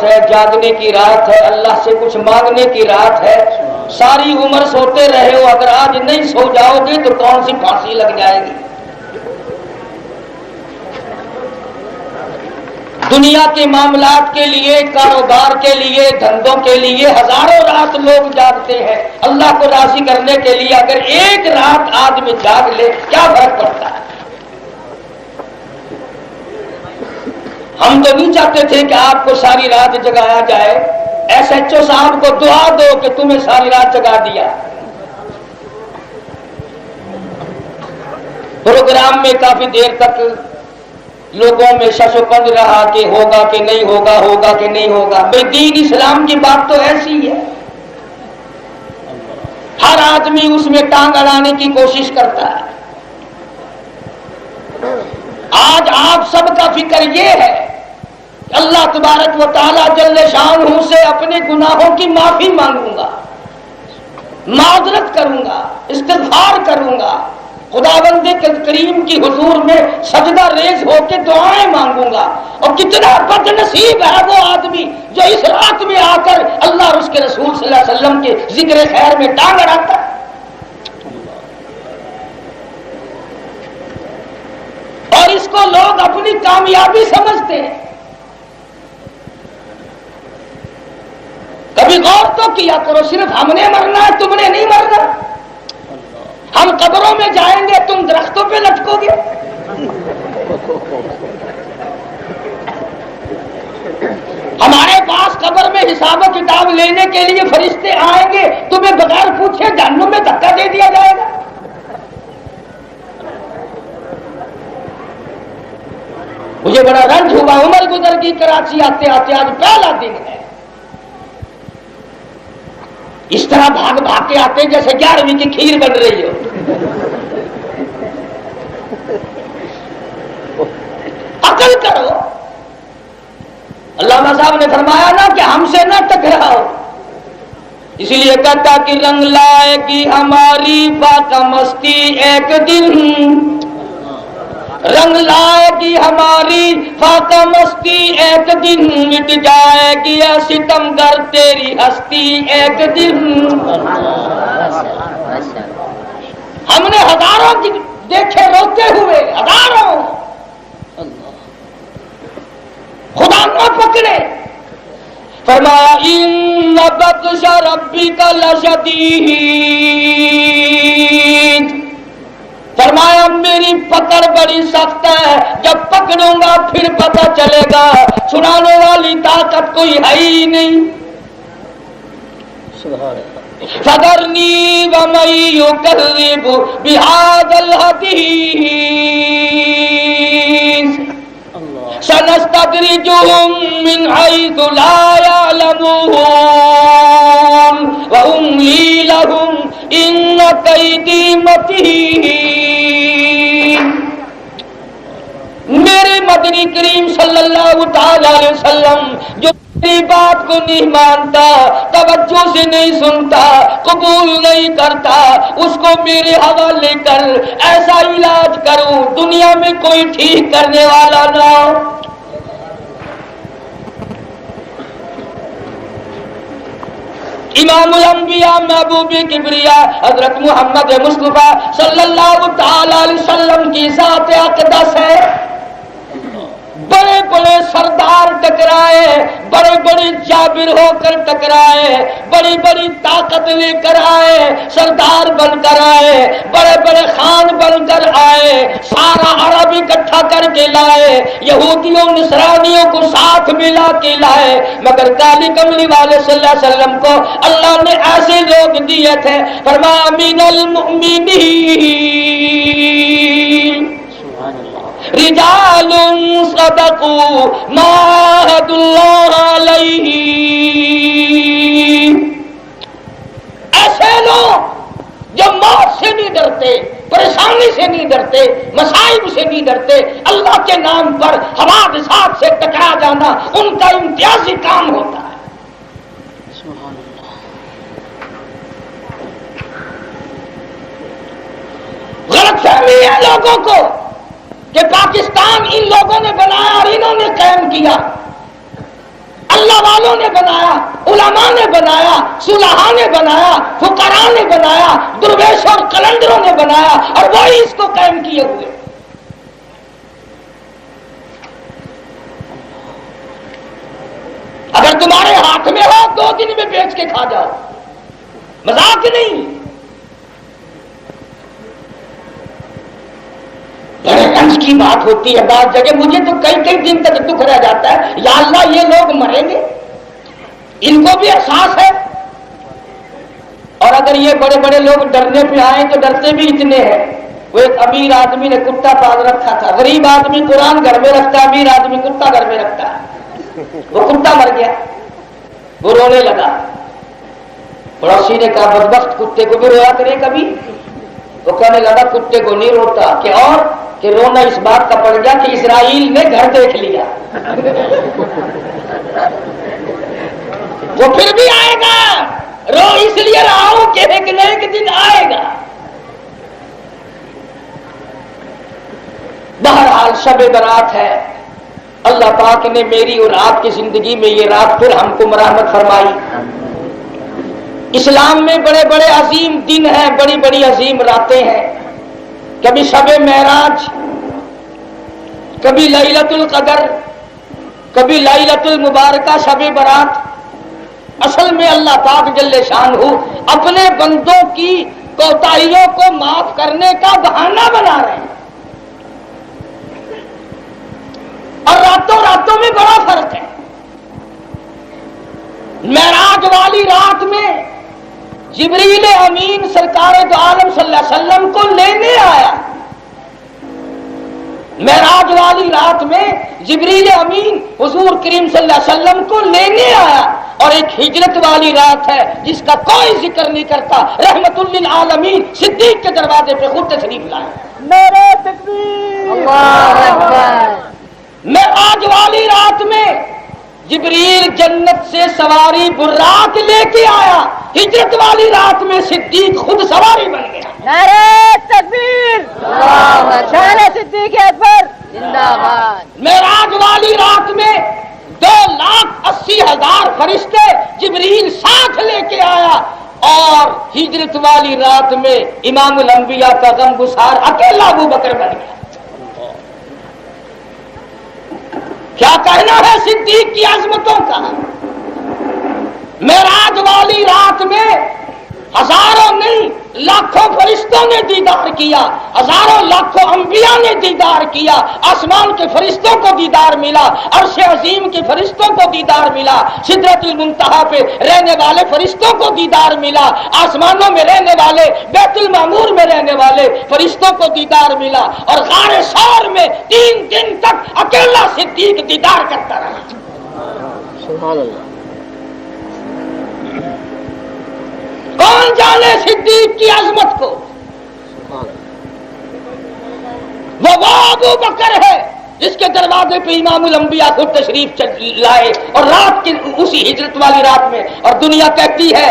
رات ہے، جاگنے کی رات ہے، اللہ سے کچھ مانگنے کی رات ہے۔ ساری عمر سوتے رہے ہو، اگر آج نہیں سو جاؤ گے تو کون سی پھانسی لگ جائے گی؟ دنیا کے معاملات کے لیے، کاروبار کے لیے، دھندوں کے لیے ہزاروں رات لوگ جاگتے ہیں اللہ کو راضی کرنے کے لیے۔ اگر ایک رات آدمی جاگ لے کیا فرق پڑتا ہے؟ ہم تو نہیں چاہتے تھے کہ آپ کو ساری رات جگایا جائے، ایس ایچ او صاحب کو دعا دو کہ تمہیں ساری رات جگا دیا۔ پروگرام میں کافی دیر تک لوگوں میں شش و پنج رہا کہ ہوگا کہ نہیں ہوگا، ہوگا کہ نہیں ہوگا۔ بھئی دین اسلام کی بات تو ایسی ہے، ہر آدمی اس میں ٹانگ اڑانے کی کوشش کرتا ہے۔ آج آپ سب کا فکر یہ ہے کہ اللہ تبارک و تعالیٰ جل شانہ سے اپنے گناہوں کی معافی مانگوں گا، معذرت کروں گا، استغفار کروں گا، خداوند کریم کی حضور میں سجدہ ریز ہو کے دعائیں مانگوں گا۔ اور کتنا بد نصیب ہے وہ آدمی جو اس رات میں آ کر اللہ اور اس کے رسول صلی اللہ علیہ وسلم کے ذکر خیر میں ٹانگ اڑاتا ہے۔ اور اس کو لوگ اپنی کامیابی سمجھتے ہیں۔ کبھی غور تو کیا کرو، صرف ہم نے مرنا ہے، تم نے نہیں مرنا۔ ہم قبروں میں جائیں گے، تم درختوں پہ لٹکو گے۔ ہمارے پاس قبر میں حساب و کتاب لینے کے لیے فرشتے آئیں گے، تمہیں بغیر پوچھے جہنم میں دھکا دے دیا جائے گا۔ مجھے بڑا رنج ہوا، عمر گزر گئی کراچی آتے آتے، آج پہلا دن ہے۔ اس طرح بھاگ بھاگ کے آتے جیسے 11ویں کی کھیر بن رہی ہو۔ عقل کرو، علامہ صاحب نے فرمایا نا کہ ہم سے نہ ٹکراؤ، اس لیے کہتا کہ رنگ لائے گی ہماری فاقہ مستی ایک دن، رنگ لائے گی ہماری فاقہ مستی ایک دن، مٹ جائے گی اے ستم گر تیری ہستی ایک دن۔ ہم نے ہزاروں دیکھے روتے ہوئے، ہزاروں، خدا نہ پکڑے۔ فرمایا ان بطش ربک لشدید، فرمایا میری پکڑ بڑی سخت ہے، جب پکڑوں گا پھر پتہ چلے گا چھڑانے والی طاقت کوئی ہے ہی نہیں۔ فذرنی ومن یکذب بہذا الحدیث سنستدرجهم من حیث لا یعلمون واملی لهم ان کیدی متین۔ میرے مدنی کریم صلی اللہ تعالی علیہ وسلم جو میری بات کو نہیں مانتا، توجہ سے نہیں سنتا، قبول نہیں کرتا، اس کو میرے حوالے کر، ایسا علاج کروں دنیا میں کوئی ٹھیک کرنے والا نہ ہو۔ امام الانبیاء محبوب کبریا حضرت محمد مصطفیٰ صلی اللہ تعالی علیہ وسلم کی ذات اقدس ہے۔ بڑے بڑے سردار ٹکرائے، بڑے بڑے جابر ہو کر ٹکرائے، بڑی بڑی طاقت لے کر آئے، سردار بن کر آئے، بڑے بڑے خان بن کر آئے، سارا عرب اکٹھا کر کے لائے، یہودیوں نصرانیوں کو ساتھ ملا کے لائے، مگر کالی کملی والے صلی اللہ علیہ وسلم کو اللہ نے ایسے لوگ دیے تھے، فرمایا من المؤمنین رجال صدقوا ما عاهدوا اللہ علیہ۔ ایسے لوگ جو موت سے نہیں ڈرتے، پریشانی سے نہیں ڈرتے، مصائب سے نہیں ڈرتے، اللہ کے نام پر حوادثات سے ٹکرا جانا ان کا امتیازی کام ہوتا ہے۔ غلط فہمی ہے لوگوں کو کہ پاکستان ان لوگوں نے بنایا اور انہوں نے قائم کیا۔ اللہ والوں نے بنایا، علماء نے بنایا، صلحاء نے بنایا، فقراء نے بنایا، درویش اور قلندروں نے بنایا، اور وہی اس کو قائم کیے ہوئے۔ اگر تمہارے ہاتھ میں ہو 2 دن میں بیچ کے کھا جاؤ، مذاق نہیں۔ بڑے رنج کی بات ہوتی ہے بعض جگہ، مجھے تو کئی دن تک دکھ رہ جاتا ہے، یا اللہ یہ لوگ مریں گے، ان کو بھی احساس ہے۔ اور اگر یہ بڑے بڑے لوگ ڈرنے پہ آئیں تو ڈرتے بھی اتنے ہیں۔ وہ ایک امیر آدمی نے کتا پال رکھا تھا، غریب آدمی قرآن گھر میں رکھتا ہے، امیر آدمی کتا گھر میں رکھتا ہے۔ وہ کتا مر گیا، وہ رونے لگا، پڑوسی نے کہا بدبخت کتے کو بھی رویا کرے کبھی؟ وہ کہنے لگا کتے کو نہیں روتا، کہ اور کہ رونا اس بات کا پڑ گیا کہ اسرائیل نے گھر دیکھ لیا۔ وہ پھر بھی آئے گا، رو اس لیے رہا ہوں کہ ایک نہ ایک دن آئے گا۔ بہرحال شب برات ہے، اللہ پاک نے میری اور آپ کی زندگی میں یہ رات پھر ہم کو مرحمت فرمائی۔ اسلام میں بڑے بڑے عظیم دن ہیں، بڑی بڑی عظیم راتیں ہیں، کبھی شب معراج، کبھی لیلۃ القدر، کبھی لیلۃ المبارکہ شب برات۔ اصل میں اللہ پاک جل شانہ اپنے بندوں کی کوتاہیوں کو معاف کرنے کا بہانہ بنا رہے ہیں، اور راتوں میں بڑا فرق ہے۔ معراج والی رات میں جبریل امین سرکار دو عالم صلی اللہ علیہ وسلم کو لینے آیا۔ معراج والی رات میں جبریل امین حضور کریم صلی اللہ علیہ وسلم کو لینے آیا، اور ایک ہجرت والی رات ہے جس کا کوئی ذکر نہیں کرتا، رحمت للعالمین صدیق کے دروازے پہ خود تشریف لائے۔ نعرہ تکبیر، اللہ اکبر۔ معراج والی رات میں جبریل جنت سے سواری براق لے کے آیا، ہجرت والی رات میں صدیق خود سواری بن گیا۔ نعرہ تکبیر، شان صدیق اکبر زندہ باد۔ معراج والی رات میں 2,80,000 فرشتے جبریل ساتھ لے کے آیا، اور ہجرت والی رات میں امام الانبیاء کا غمگسار اکیلا ابو بکر بن گیا۔ کیا کہنا ہے صدیق کی عظمتوں کا؟ معراج والی رات میں ہزاروں نہیں لاکھوں فرشتوں نے دیدار کیا، ہزاروں لاکھوں انبیاء نے دیدار کیا، آسمان کے فرشتوں کو دیدار ملا، عرش عظیم کے فرشتوں کو دیدار ملا، سدرۃ المنتہا پہ رہنے والے فرشتوں کو دیدار ملا، آسمانوں میں رہنے والے، بیت المعمور میں رہنے والے فرشتوں کو دیدار ملا، اور غار ثور میں 3 دن تک اکیلا صدیق دیدار کرتا رہا۔ سبحان اللہ۔ کون جانے صدیق کی عظمت کو؟ وہ ابو بکر ہے جس کے دروازے پہ امام الانبیاء خود تشریف لائے، اور رات کی اسی ہجرت والی رات میں، اور دنیا کہتی ہے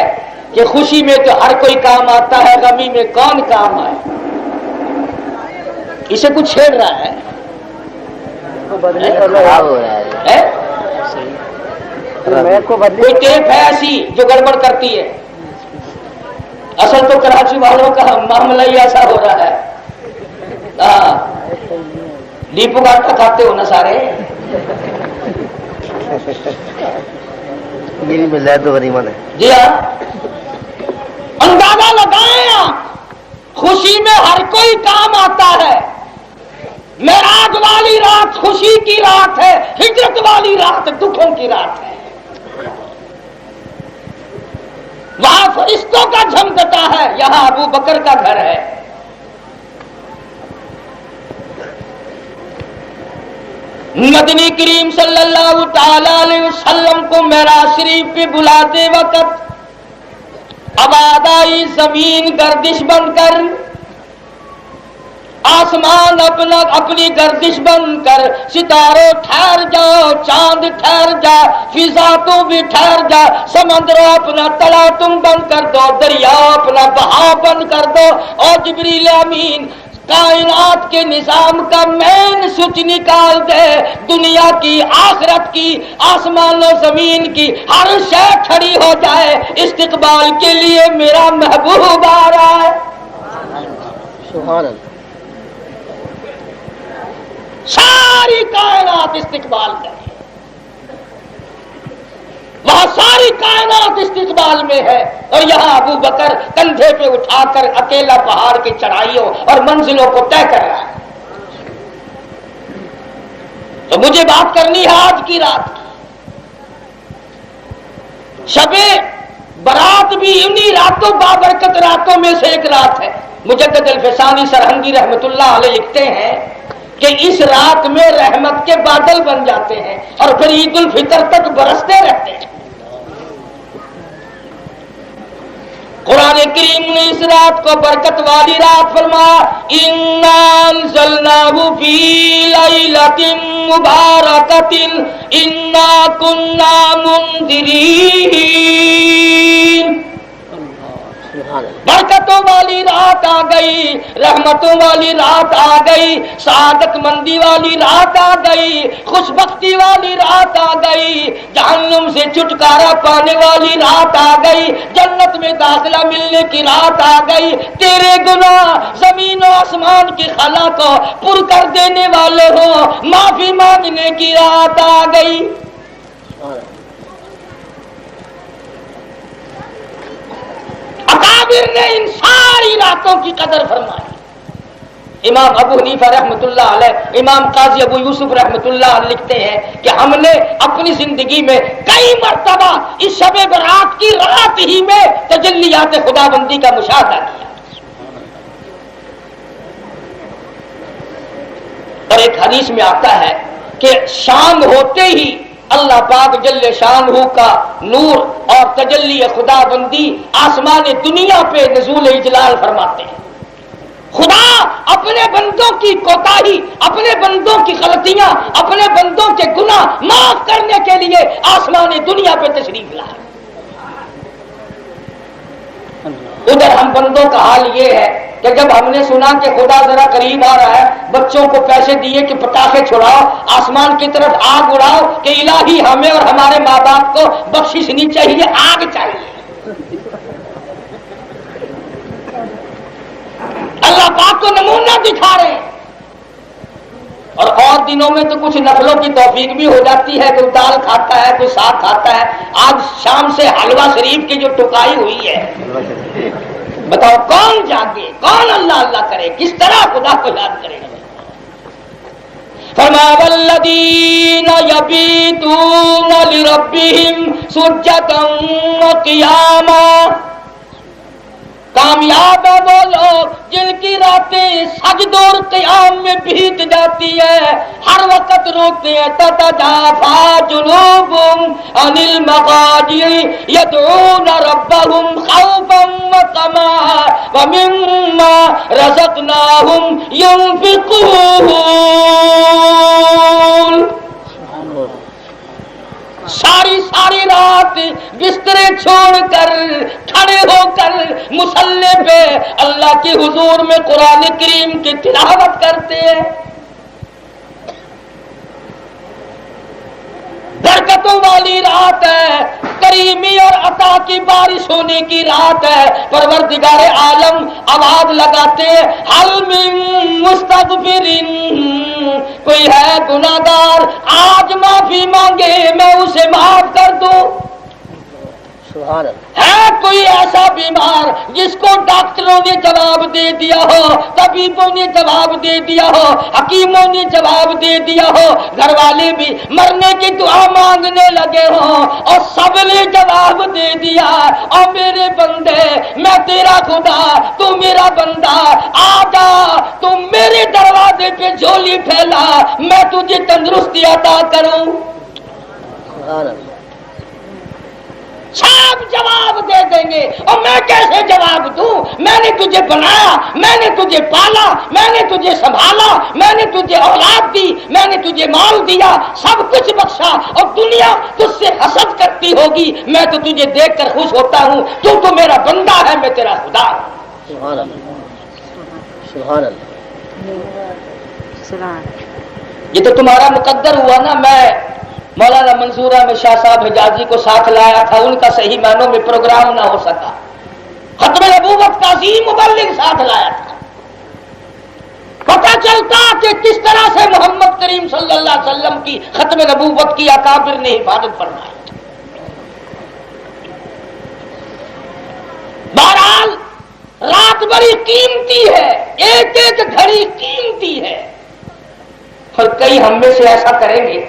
کہ خوشی میں تو ہر کوئی کام آتا ہے، غمی میں کون کام آئے۔ اسے کچھ چھیڑ رہا ہے، کوئی ٹیپ ہے ایسی جو گڑبڑ کرتی ہے۔ اصل تو کراچی والوں کا معاملہ ہی ایسا ہو رہا ہے۔ ڈیپو کا آٹا کھاتے ہو نا سارے؟ میری ملے تو غریبان ہے۔ جی ہاں، اندازہ لگائیں آپ، خوشی میں ہر کوئی کام آتا ہے۔ معراج والی رات خوشی کی رات ہے، ہجرت والی رات دکھوں کی رات ہے۔ وہاں فرشتوں کا جھمکتا ہے، یہاں ابو بکر کا گھر ہے۔ مدنی کریم صلی اللہ تعالی علیہ وسلم کو معراج شریف پہ بلاتے وقت آواز آئی زمین گردش بن کر، آسمان اپنی گردش بند کر، ستاروں ٹھہر جاؤ، چاند ٹھہر جا، فضا تو بھی ٹھہر جا، سمندروں اپنا تلا تم بند کر دو، دریا اپنا بہاؤ بند کر دو، اور جبریل امین کائنات کے نظام کا مین سوئچ نکال دے، دنیا کی، آخرت کی، آسمان و زمین کی ہر شے کھڑی ہو جائے، استقبال کے لیے میرا محبوب آ رہا ہے۔ سبحان اللہ۔ ساری کائنات استقبال کرے، وہاں ساری کائنات استقبال میں ہے، اور یہاں ابو بکر کندھے پہ اٹھا کر اکیلا پہاڑ کی چڑھائیوں اور منزلوں کو طے کر رہا ہے۔ تو مجھے بات کرنی ہے آج کی رات کی۔ شب برات بھی انہی راتوں، بابرکت راتوں میں سے ایک رات ہے۔ مجدد الفسانی سرہنگی رحمت اللہ علیہ لکھتے ہیں کہ اس رات میں رحمت کے بادل بن جاتے ہیں اور پھر عید الفطر تک برستے رہتے ہیں۔ قرآن کریم نے اس رات کو برکت والی رات فرمایا، اِنَّا أَنزَلْنَاهُ فِي لَيْلَةٍ مُبَارَكَةٍ إِنَّا كُنَّا مُنذِرِينَ۔ برکتوں والی رات آ گئی، رحمتوں والی رات آ گئی، سعادت مندی والی رات آ گئی، خوش بختی والی رات آ گئی، جہنم سے چھٹکارا پانے والی رات آ گئی، جنت میں داخلہ ملنے کی رات آ گئی، تیرے گناہ زمین و آسمان کی خلا کو پر کر دینے والے ہو، معافی مانگنے کی رات آ گئی۔ اکابر نے ان ساری راتوں کی قدر فرمائی۔ امام ابو حنیفہ رحمت اللہ علیہ، امام قاضی ابو یوسف رحمت اللہ علیہ لکھتے ہیں کہ ہم نے اپنی زندگی میں کئی مرتبہ اس شب برات کی رات ہی میں تجلیات خدا بندی کا مشاہدہ کیا۔ اور ایک حدیث میں آتا ہے کہ شام ہوتے ہی اللہ پاک جل شانہ کا نور اور تجلی خدا بندی آسمان دنیا پہ نزول اجلال فرماتے ہیں۔ خدا اپنے بندوں کی کوتاہی، اپنے بندوں کی غلطیاں، اپنے بندوں کے گناہ معاف کرنے کے لیے آسمان دنیا پہ تشریف لائے۔ ادھر ہم بندوں کا حال یہ ہے کہ جب ہم نے سنا کہ خدا ذرا قریب آ رہا ہے، بچوں کو پیسے دیے کہ پٹاخے چھڑاؤ، آسمان کی طرف آگ اڑاؤ کہ الہی ہمیں اور ہمارے ماں باپ کو بخشش نہیں چاہیے، آگ چاہیے۔ اللہ پاک کو نمونہ دکھا رہے ہیں۔ اور دنوں میں تو کچھ نفلوں کی توفیق بھی ہو جاتی ہے، کوئی دال کھاتا ہے، کوئی ساگ کھاتا ہے۔ آج شام سے حلوہ شریف کی جو ٹکائی ہوئی ہے، بتاؤ کون جاگے، کون اللہ اللہ کرے، کس طرح خدا کو یاد کرے گا؟ فرمایا والذین یبیتون لربہم سجدا وقیاما۔ کامیاب ہے وہ لوگ جن کی راتیں سجد اور قیام میں بیت جاتی ہے، ہر وقت روتے ہیں۔ تتجافی جنوبہم عن المضاجع یدعون ربہم خوفا وطمعا ومما رزقناہم ينفقون۔ ساری رات بسترے چھوڑ کر کھڑے ہو کر مصلی پہ اللہ کے حضور میں قرآن کریم کی تلاوت کرتے ہیں۔ برکتوں والی رات ہے، کریمی اور عطا کی بارش ہونے کی رات ہے۔ پروردگار عالم آواز لگاتے ہیں، حل من مستغفرین، کوئی ہے گناہگار آج معافی مانگے میں اسے معاف کر دوں۔ سبحان اللہ۔ ہے کوئی ایسا بیمار جس کو ڈاکٹروں نے جواب دے دیا ہو، طبیبوں نے جواب دے دیا ہو، حکیموں نے جواب دے دیا ہو، گھر والے بھی مرنے کی دعا مانگنے لگے ہوں اور سب نے جواب دے دیا، اور میرے بندے میں تیرا خدا تو میرا بندہ، آ جا تم میرے دروازے پہ جھولی پھیلا، میں تجھے تندرستی عطا کروں۔ سبحان اللہ۔ سب جواب دے دیں گے، اور میں کیسے جواب دوں؟ میں نے تجھے بنایا، میں نے تجھے پالا، میں نے تجھے سنبھالا، میں نے تجھے اولاد دی، میں نے تجھے مال دیا، سب کچھ بخشا، اور دنیا تجھ سے حسد کرتی ہوگی، میں تو تجھے دیکھ کر خوش ہوتا ہوں، تو میرا بندہ ہے، میں تیرا خدا ہوں۔ سبحان اللہ۔ سبحان اللہ۔ یہ تو تمہارا مقدر ہوا نا. میں مولانا منصور احمد شاہ صاحب حجازی کو ساتھ لایا تھا, ان کا صحیح معنوں میں پروگرام نہ ہو سکا. ختم نبوت کا عظیم مبلغ ساتھ لایا تھا. پتہ چلتا کہ کس طرح سے محمد کریم صلی اللہ علیہ وسلم کی ختم نبوت کی اکابر نے حفاظت فرمائی. بہرحال رات بڑی قیمتی ہے, ایک ایک گھڑی قیمتی ہے. اور کئی ہم میں سے ایسا کریں گے.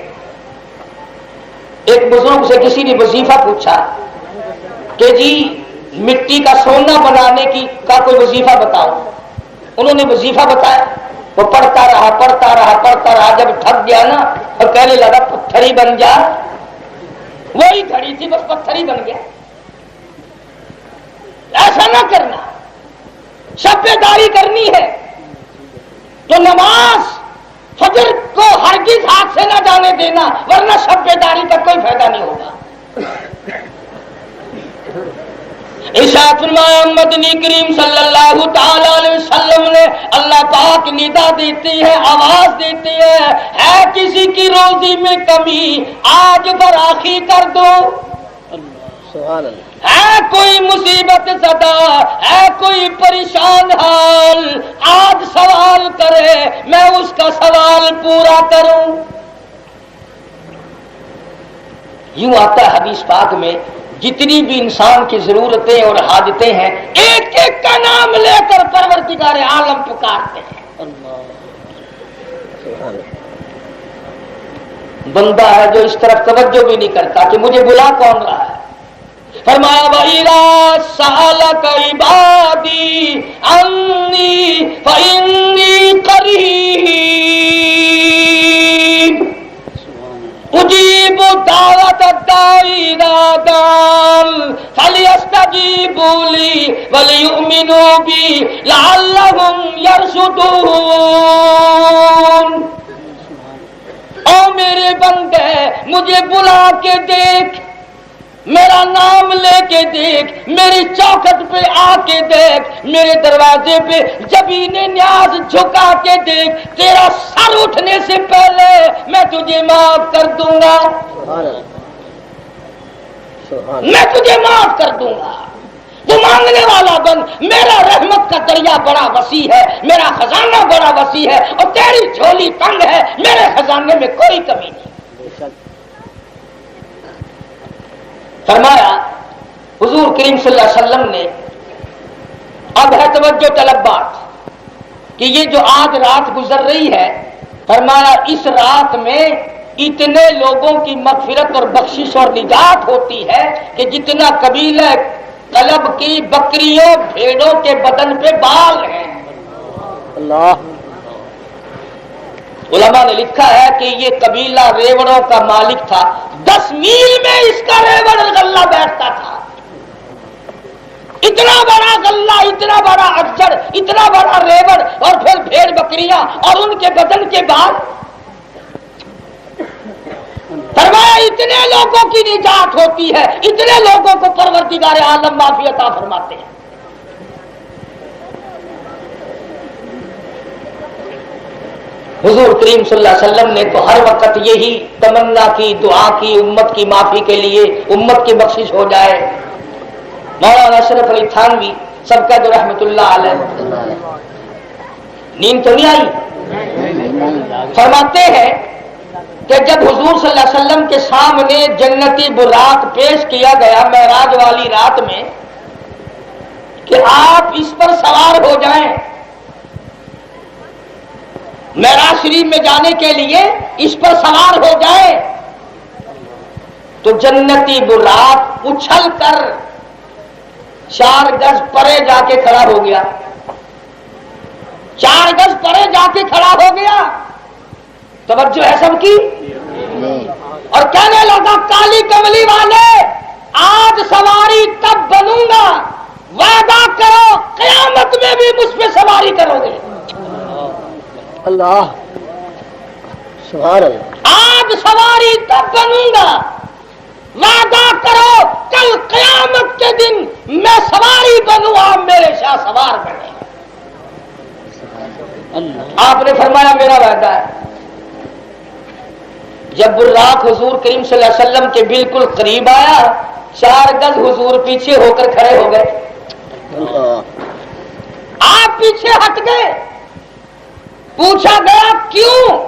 ایک بزرگ سے کسی نے وظیفہ پوچھا کہ جی مٹی کا سونا بنانے کا کوئی وظیفہ بتاؤ. انہوں نے وظیفہ بتایا, وہ پڑھتا رہا. جب تھک گیا نا اور کہنے لگا پتھر ہی بن جا. وہی گھڑی تھی, بس پتھر ہی بن گیا. ایسا نہ کرنا. شبے داری کرنی ہے تو نماز فجر کو ہرگز ہاتھ سے نہ جانے دینا, ورنہ شبے داری کا کوئی فائدہ نہیں ہوگا. ارشاد فرمایا مدنی کریم صلی اللہ تعالی علیہ وسلم نے, اللہ پاک ندا دیتی ہے, آواز دیتی ہے کسی کی روزی میں کمی آج فراخی کر دو. سبحان اللہ. ہے کوئی مصیبت زدہ, ہے کوئی پریشان حال, آج سوال کرے میں اس کا سوال پورا کروں. یوں آتا ہے حدیث پاک میں, جتنی بھی انسان کی ضرورتیں اور حاجتیں ہیں ایک ایک کا نام لے کر پروردگار عالم پکارتے ہیں. بندہ ہے جو اس طرف توجہ بھی نہیں کرتا کہ مجھے بلا کون رہا ہے. فرمایا وَإِذَا سَأَلَكَ عِبَادِي عَنِّي فَإِنِّي قَرِيبٌ أُجِيبُ دَعْوَةَ الدَّاعِ إِذَا دَعَانِ فَلْيَسْتَجِيبُوا لِي وَلْيُؤْمِنُوا بِي لَعَلَّهُمْ يَرْشُدُونَ. او میرے بندے مجھے بلا کے دیکھ, میرا نام لے کے دیکھ, میری چوکھٹ پہ آ کے دیکھ, میرے دروازے پہ جبین نیاز جھکا کے دیکھ. تیرا سر اٹھنے سے پہلے میں تجھے معاف کر دوں گا. میں تجھے معاف کر دوں گا. تو مانگنے والا بن. میرا رحمت کا دریا بڑا وسیع ہے, میرا خزانہ بڑا وسیع ہے, اور تیری جھولی تنگ ہے, میرے خزانے میں کوئی کمی نہیں. فرمایا حضور کریم صلی اللہ علیہ وسلم نے, اب ہے توجہ طلب بات کہ یہ جو آج رات گزر رہی ہے, فرمایا اس رات میں اتنے لوگوں کی مغفرت اور بخشش اور نجات ہوتی ہے کہ جتنا قبیلہ کلب کی بکریوں بھیڑوں کے بدن پہ بال ہیں. اللہ. علماء نے لکھا ہے کہ یہ قبیلہ ریوڑوں کا مالک تھا. 10 میل میں اس کا ریوڑ غلہ بیٹھتا تھا. اتنا بڑا غلہ, اتنا بڑا اجڑ, اتنا بڑا ریوڑ, اور پھر بھیڑ بکریاں اور ان کے بدن کے بعد. فرمایا اتنے لوگوں کی نجات ہوتی ہے, اتنے لوگوں کو پروردگار عالم معافی عطا فرماتے ہیں. حضور کریم صلی اللہ علیہ وسلم نے تو ہر وقت یہی تمنا کی, دعا کی, امت کی معافی کے لیے, امت کی بخشش ہو جائے. مولانا اشرف علی تھانوی سب کا جو رحمت اللہ علیہ, نیند تو نہیں آئی, فرماتے ہیں کہ جب حضور صلی اللہ علیہ وسلم کے سامنے جنتی براق پیش کیا گیا معراج والی رات میں کہ آپ اس پر سوار ہو جائیں, معراج شریف میں جانے کے لیے اس پر سوار ہو جائے, تو جنتی براق اچھل کر 4 گز پرے جا کے کھڑا ہو گیا. 4 گز پرے جا کے کھڑا ہو گیا. توجہ ہے سب کی. اور کہنے لگا کالی کملی والے, آج سواری تب بنوں گا, وعدہ کرو قیامت میں بھی مجھ پہ سواری کرو گے. اللہ. سبحان اللہ. آج سواری تب بنوں گا, وعدہ کرو کل قیامت کے دن میں سواری بنوں, آپ میرے شاہ سوار بنے. آپ نے فرمایا میرا وعدہ ہے. جب براق حضور کریم صلی اللہ علیہ وسلم کے بالکل قریب آیا 4 گز حضور پیچھے ہو کر کھڑے ہو گئے. آپ پیچھے ہٹ گئے. پوچھا گیا کیوں؟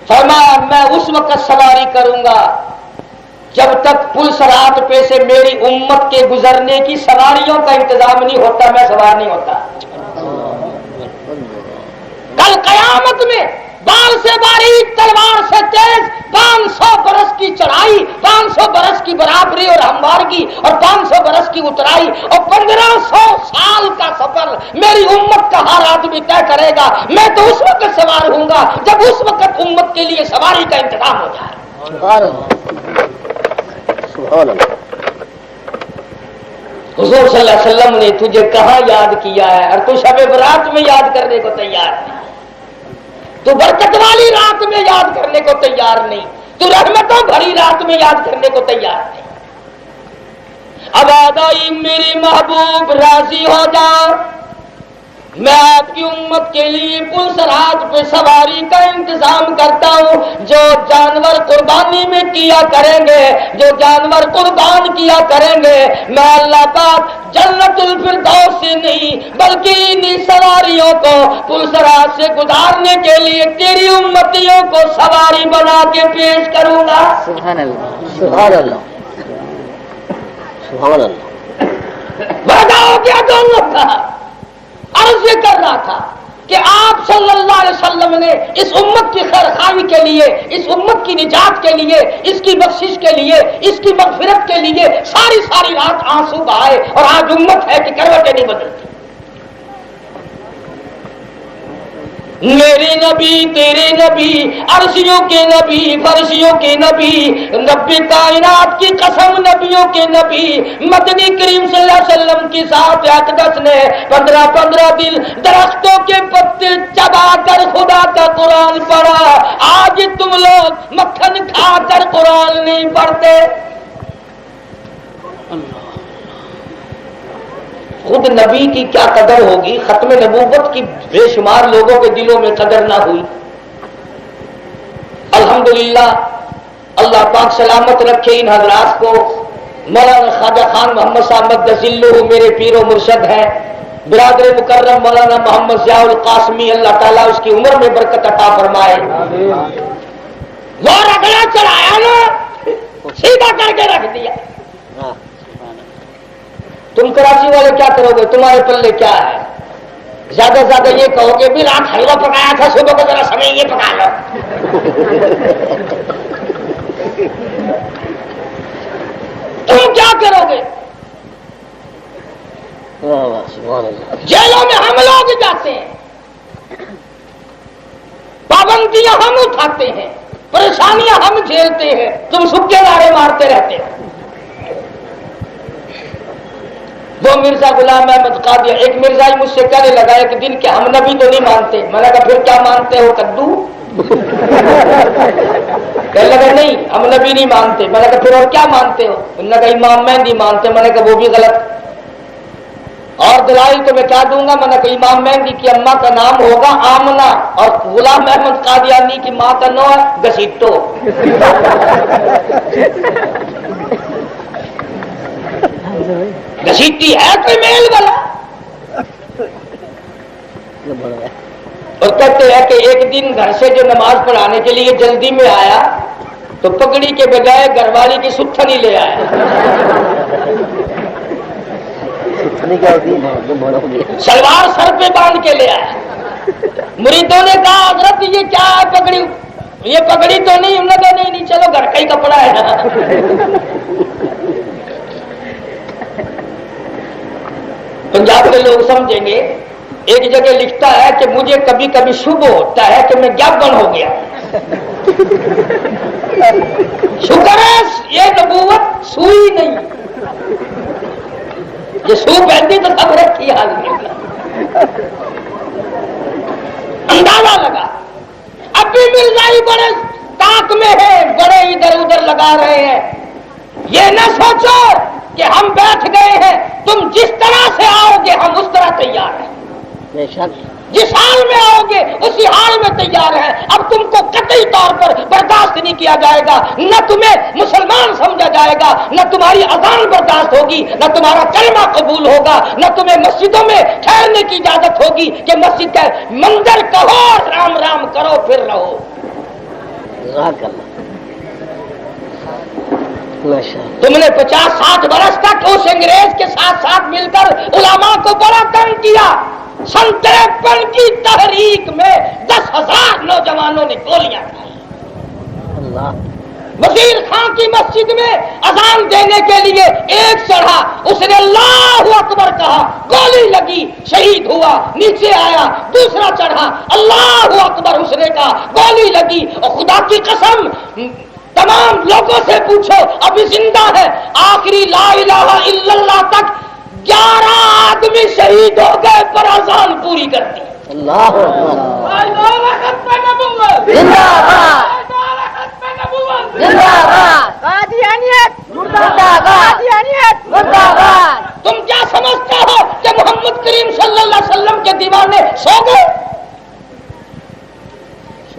فرمایا میں اس وقت سواری کروں گا جب تک پل صراط پہ سے میری امت کے گزرنے کی سواریوں کا انتظام نہیں ہوتا میں سوار نہیں ہوتا. کل قیامت میں بال سے باریک تلوار سے تیز 500 برس کی چڑھائی 500 برس کی برابری اور ہموارگی اور 500 برس کی اترائی اور 1500 سال کا سفر میری امت کا ہر آدمی طے کرے گا. میں تو اس وقت سوار ہوں گا جب اس وقت امت کے لیے سواری کا انتظام ہو جائے. سبحان اللہ سبحان اللہ. حضور صلی اللہ علیہ وسلم نے تجھے کہاں یاد کیا ہے اور تو شب برات میں یاد کرنے کو تیار نہیں. تو برکت والی رات میں یاد کرنے کو تیار نہیں. تو رحمتوں بھری رات میں یاد کرنے کو تیار نہیں. اب آدائی میرے محبوب راضی ہو جا. میں آپ کی امت کے لیے پل صراط پہ سواری کا انتظام کرتا ہوں. جو جانور قربانی میں کیا کریں گے جو جانور قربان کیا کریں گے میں اللہ پاک جنت الفردوس سے نہیں بلکہ انہی سواریوں کو پل صراط سے گزارنے کے لیے تیری امتیوں کو سواری بنا کے پیش کروں گا. سبحان اللہ سبحان اللہ سبحان اللہ. وعدہ ہو گیا دونوں کا. عرض یہ کر رہا تھا کہ آپ صلی اللہ علیہ وسلم نے اس امت کی خیرخواہی کے لیے اس امت کی نجات کے لیے اس کی بخشش کے لیے اس کی مغفرت کے لیے ساری رات آنسو بہائے اور آج امت ہے کہ کروٹیں نہیں بدلتی. میرے نبی تیرے نبی عرشیوں کے نبی فرشیوں کے نبی رب کائنات کی قسم نبیوں کے نبی مدنی کریم صلی اللہ علیہ وسلم کی ذات اقدس نے 15 دن درختوں کے پتے چبا کر خدا کا قرآن پڑھا. آج تم لوگ مکھن کھا کر قرآن نہیں پڑھتے. خود نبی کی کیا قدر ہوگی. ختم نبوت کی بے شمار لوگوں کے دلوں میں قدر نہ ہوئی. الحمدللہ اللہ پاک سلامت رکھے ان حضرات کو. مولانا خواجہ خان محمد صاحب دسلو میرے پیر و مرشد ہیں. برادر مکرم مولانا محمد ضیاء القاسمی اللہ تعالیٰ اس کی عمر میں برکت عطا فرمائے. وہ رگڑا چڑھایا نا سیدھا کر کے رکھ دیا. تم کراچی والے کیا کرو گے؟ تمہارے پلے کیا ہے؟ زیادہ سے زیادہ یہ کہو گے بھی رات حلوہ پکایا تھا صبح کو ذرا سمے یہ پکا لو. تم کیا کرو گے؟ جیلوں میں ہم لوگ جاتے ہیں پابندیاں ہم اٹھاتے ہیں پریشانیاں ہم جھیلتے ہیں تم سکے نعرے مارتے رہتے ہو. وہ مرزا غلام احمد قادری ایک مرزائی مجھ سے کہنے لگا ایک دن کہ ہم نبی تو نہیں مانتے. میں نے کہا پھر کیا مانتے ہو کدو؟ کہنے لگا نہیں ہم نبی نہیں مانتے. میں نے کہا پھر اور کیا مانتے ہو؟ انہوں نے کہا امام مہدی مانتے. میں نے کہا وہ بھی غلط. اور دلائل تو میں کیا دوں گا؟ میں نے کہا امام مہدی کی اماں کا نام ہوگا آمنہ اور غلام احمد قادیانی کی ماں کا نام ہے گسیٹو. گسیٹی ہے کوئی میل والا؟ اور کہتے ہیں کہ ایک دن گھر سے جو نماز پڑھانے کے لیے جلدی میں آیا تو پگڑی کے بجائے گھر والی کی ستھنی لے آیا. شلوار سر پہ باندھ کے لے آیا. مریدوں نے کہا حضرت یہ کیا ہے پگڑی؟ یہ پگڑی تو نہیں. انہوں نے کہا نہیں چلو گھر کا ہی کپڑا ہے نا. پنجاب کے لوگ سمجھیں گے ایک جگہ لکھتا ہے کہ مجھے کبھی کبھی شبہ ہوتا ہے کہ میں جاگن ہو گیا. شکر ہے یہ نبوت سوئی نہیں. یہ سو پہنتی تو سب رکھی حال نہیں. اندازہ لگا اب بھی مرزائی بڑے طاق میں ہے بڑے ادھر ادھر لگا رہے ہیں. یہ نہ سوچو کہ ہم بیٹھ گئے ہیں تم جس طرح سے آؤ گے ہم اس طرح تیار ہیں. بے شک جس حال میں آؤ گے اسی حال میں تیار ہیں. اب تم کو قطعی طور پر برداشت نہیں کیا جائے گا، نہ تمہیں مسلمان سمجھا جائے گا، نہ تمہاری اذان برداشت ہوگی، نہ تمہارا کلمہ قبول ہوگا، نہ تمہیں مسجدوں میں ٹھہرنے کی اجازت ہوگی کہ مسجد کا منظر کہو، رام رام کرو، پھر رہو. جزاک اللہ. ماشاء اللہ. تم نے 50-60 برس تک اس انگریز کے ساتھ ساتھ مل کر علماء کو بڑا تنگ کیا. سن 53 کی تحریک میں 10,000 نوجوانوں نے گولیاں کھائی. اللہ. وزیر خان کی مسجد میں اذان دینے کے لیے ایک چڑھا، اس نے اللہ اکبر کہا، گولی لگی، شہید ہوا. نیچے آیا، دوسرا چڑھا، اللہ اکبر اس نے کہا، گولی لگی. اور خدا کی قسم تمام لوگوں سے پوچھو ابھی زندہ ہے، آخری لا الہ الا اللہ تک 11 آدمی شہید ہو گئے پر اذان پوری کر دی. اللہ اکبر. زندہ باد. زندہ باد. قادیانیت زندہ باد. قادیانیت زندہ باد. تم کیا سمجھتے ہو کہ محمد کریم صلی اللہ علیہ وسلم کے دیوانے سو گئے؟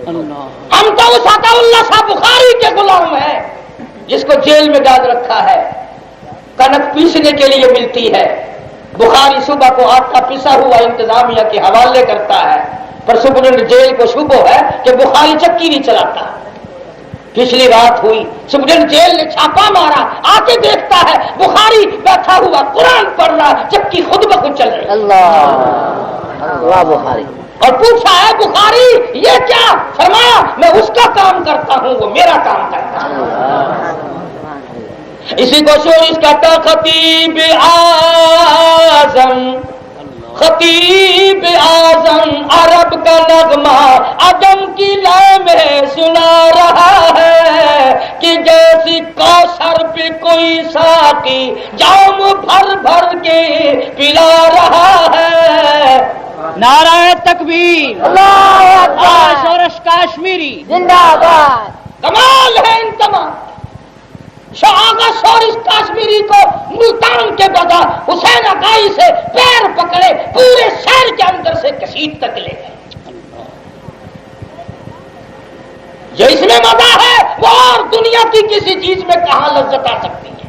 ہم تو اس عطا اللہ صاحب بخاری کے غلام ہیں جس کو جیل میں ڈال رکھا ہے، کنک پیسنے کے لیے ملتی ہے. بخاری صبح کو آٹا پسا ہوا انتظامیہ کے حوالے کرتا ہے، پر سپرنٹینڈنٹ جیل کو شبہ ہے کہ بخاری چکی نہیں چلاتا. پچھلی رات ہوئی، سپرنٹینڈنٹ جیل نے چھاپا مارا، آ کے دیکھتا ہے بخاری بیٹھا ہوا قرآن پڑھ رہا، چکی خود بخود چل رہی. اللہ. اللہ بخاری. اور پوچھا ہے بخاری یہ کیا؟ فرمایا میں اس کا کام کرتا ہوں، وہ میرا کام کرتا ہے. اسی کو شورش کہتا خطیب اعظم، خطیب اعظم عرب کا نغمہ عجم کی لے میں سنا رہا ہے کہ جیسی کوثر پہ کوئی ساقی جام بھر بھر کے پلا رہا ہے. نعرہ تکبیر، اللہ اکبر. شورش کاشمیری. زندہ باد. کمال ہے ان تمام. شاہگا شورش کاشمیری کو ملتان کے بغا حسین اکائی سے پیر پکڑے پورے شہر کے اندر سے کسیٹ تک لے گئے. جو اس میں مزہ ہے وہ اور دنیا کی کسی چیز میں کہاں لذت آ سکتی ہے.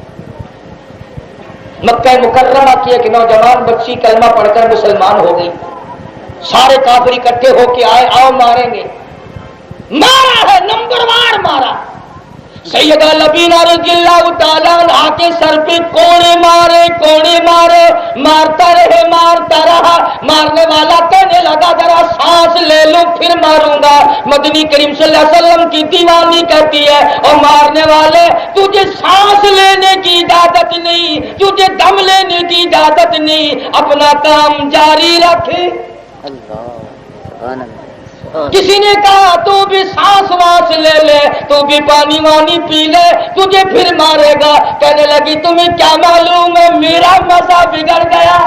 مکہ مکرمہ کی ایک نوجوان بچی کلمہ پڑھ کر مسلمان ہو گئی. سارے کافر اکٹھے ہو کے آئے، آؤ ماریں گے. مارا ہے، نمبر وار مارا. سیدہ لبینہ رضی اللہ تعالیٰ عنہا کے سر پہ کوڑے مارے، کوڑے مارے، مارتا رہے، مارتا رہا. مارنے والا کہنے لگا ذرا سانس لے لوں پھر ماروں گا. مدنی کریم صلی اللہ علیہ وسلم کی دیوانی کہتی ہے اور مارنے والے تجھے سانس لینے کی اجازت نہیں، تجھے دم لینے کی اجازت نہیں، اپنا کام جاری رکھے. کسی نے کہا تو بھی سانس وانس لے لے، تو بھی پانی وانی پی لے، تجھے پھر مارے گا. کہنے لگی تمہیں کیا معلوم ہے میرا مزہ بگڑ گیا،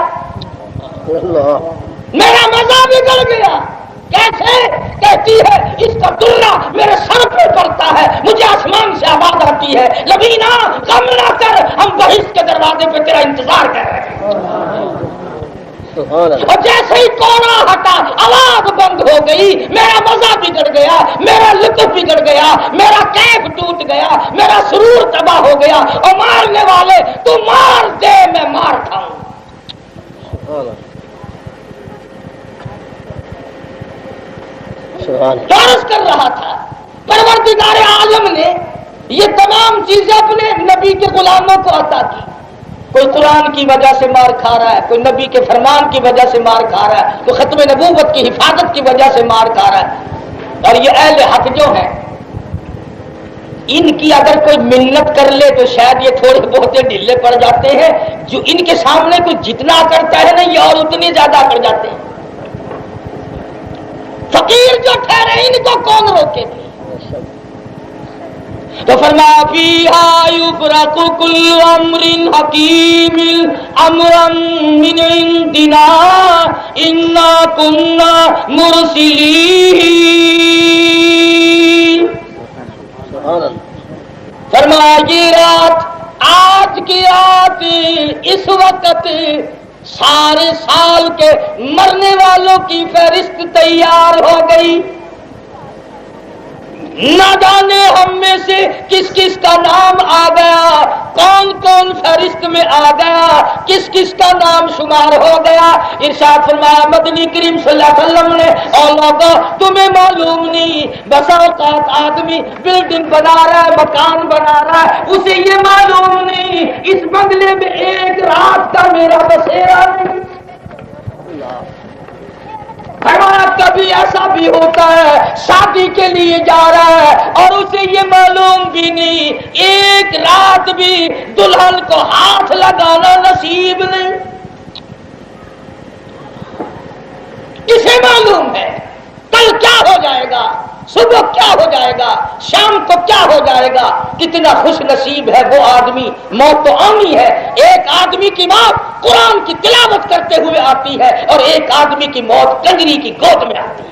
میرا مزہ بگڑ گیا. کیسے؟ کہتی ہے اس کا دلہ میرے سر پہ پڑتا ہے، مجھے آسمان سے آواز آتی ہے لبینہ غم نہ کر، ہم بہشت کے دروازے پہ تیرا انتظار کر رہے ہیں. اور جیسے ہی کوڑا ہٹا آواز بند ہو گئی، میرا مزہ بگڑ گیا، میرا لطف بگڑ گیا، میرا کیف ٹوٹ گیا، میرا سرور تباہ ہو گیا. اور مارنے والے تو مار دے میں مار کھاؤں. عرض کر رہا تھا پروردگار عالم نے یہ تمام چیزیں اپنے نبی کے غلاموں کو عطا کی. کوئی قرآن کی وجہ سے مار کھا رہا ہے، کوئی نبی کے فرمان کی وجہ سے مار کھا رہا ہے، کوئی ختم نبوت کی حفاظت کی وجہ سے مار کھا رہا ہے. اور یہ اہل حق جو ہیں ان کی اگر کوئی منت کر لے تو شاید یہ تھوڑے بہت ڈھیلے پڑ جاتے ہیں. جو ان کے سامنے کوئی جتنا کرتا ہے نا یہ اور اتنے زیادہ کر جاتے ہیں. فقیر جو ٹھہرے ان کو کون روکے بھی. تو فرمایا فیہا یفرق کل امر حکیم امرا من عندنا انا کنا مرسلین. فرمایا یہ رات، آج کی رات، اس وقت سارے سال کے مرنے والوں کی فہرست تیار ہو گئی. نہ جانے ہم میں سے کس کس کا نام آ گیا، کون کون فہرست میں آ گیا، کس کس کا نام شمار ہو گیا. ارشاد فرمایا مدنی کریم صلی اللہ علیہ وسلم نے، اور لوگوں تمہیں معلوم نہیں، بسا اوقات آدمی بلڈنگ بنا رہا ہے، مکان بنا رہا ہے، اسے یہ معلوم نہیں اس بنگلے میں ایک رات کا میرا بسیرا نہیں. فرمایا کبھی ایسا بھی ہوتا ہے شادی کے لیے جا رہا ہے اور اسے یہ معلوم بھی نہیں ایک رات بھی دلہن کو ہاتھ لگانا نصیب نہیں. اسے معلوم ہے کل کیا ہو جائے گا، صبح کیا ہو جائے گا، شام کو کیا ہو جائے گا. کتنا خوش نصیب ہے وہ آدمی. موت تو آنی ہے. ایک آدمی کی موت قرآن کی تلاوت کرتے ہوئے آتی ہے اور ایک آدمی کی موت کنجری کی گود میں آتی ہے.